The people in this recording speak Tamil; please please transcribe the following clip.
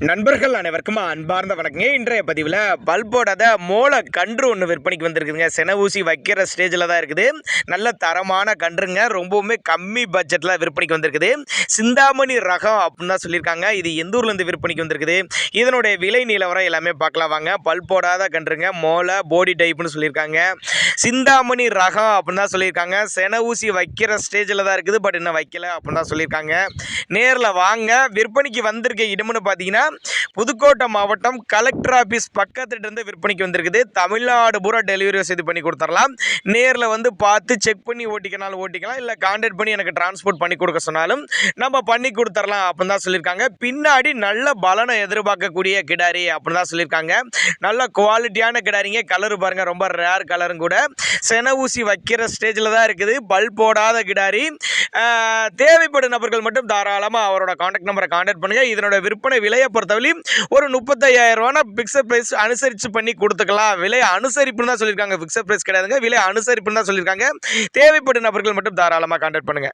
நண்பர்கள் அனைவருக்கும் அன்பார்ந்த வணக்கங்க. இன்றைய பதிவில் பல்போட மோள கன்று ஒன்று விற்பனைக்கு வந்திருக்குதுங்க. சென ஊசி வைக்கிற ஸ்டேஜில் தான் இருக்குது. நல்ல தரமான கன்றுங்க, ரொம்பவுமே கம்மி பட்ஜெட்டில் விற்பனைக்கு வந்திருக்குது. சிந்தாமணி ரகம் அப்படின்னு தான் சொல்லியிருக்காங்க. இது எந்த ஊர்லேருந்து விற்பனைக்கு வந்திருக்குது, இதனுடைய விலை நிலவரம் எல்லாமே பார்க்கலாம் வாங்க. பல்போடாத கன்றுங்க, மோள போடி டைப்புன்னு சொல்லியிருக்காங்க. சிந்தாமணி ரகம் அப்படின்னு தான் சொல்லியிருக்காங்க. சென ஊசி வைக்கிற ஸ்டேஜில் தான் இருக்குது, பட் இன்னும் வைக்கல அப்படின்னு தான் சொல்லியிருக்காங்க. நேரில் வாங்க. விற்பனைக்கு வந்திருக்க இடம்னு பார்த்தீங்கன்னா புதுக்கோட்டை மாவட்டம் கலெக்டர் ஆஃபீஸ் பக்கத்துலேருந்து விற்பனைக்கு வந்திருக்குது. தமிழ்நாடு பூரா டெலிவரி வசதி பண்ணி கொடுத்துடலாம். நேரில் வந்து பார்த்து செக் பண்ணி ஓட்டிக்கனாலும் ஓட்டிக்கலாம், இல்லை கான்டாக்ட் பண்ணி எனக்கு டிரான்ஸ்போர்ட் பண்ணி கொடுக்க சொன்னாலும் நம்ம பண்ணி கொடுத்துடலாம் அப்படின்னு தான் சொல்லியிருக்காங்க. பின்னாடி நல்ல பலனை எதிர்பார்க்கக்கூடிய கிடாரி அப்படின்னு தான் சொல்லியிருக்காங்க. நல்ல குவாலிட்டியான கிடாரிங்க. கலரு பாருங்கள், ரொம்ப ரேர் கலரும் கூட. சென ஊசி வைக்கிற ஸ்டேஜில் தான் இருக்குது. பல் போடாத கிடாரி. தேவைப்படும் நபர்கள் மட்டும் தாராளமாக அவரோட கான்டாக்ட் நம்பரை கான்டாக்ட் பண்ணுங்கள். இதனோட விற்பனை விலையை பொறுத்தவரையும் ஒரு 35,000 பிக்சர் பிரைஸ் அனுசரித்து பண்ணி கொடுத்துக்கலாம். விலை அனுசரிப்புன்னு தான் சொல்லியிருக்காங்க, பிக்சர் பிரைஸ் கிடையாதுங்க, விலை அனுசரிப்புன்னு தான் சொல்லியிருக்காங்க. தேவைப்படும் நபர்கள் மட்டும் தாராளமாக கான்டாக்ட் பண்ணுங்கள்.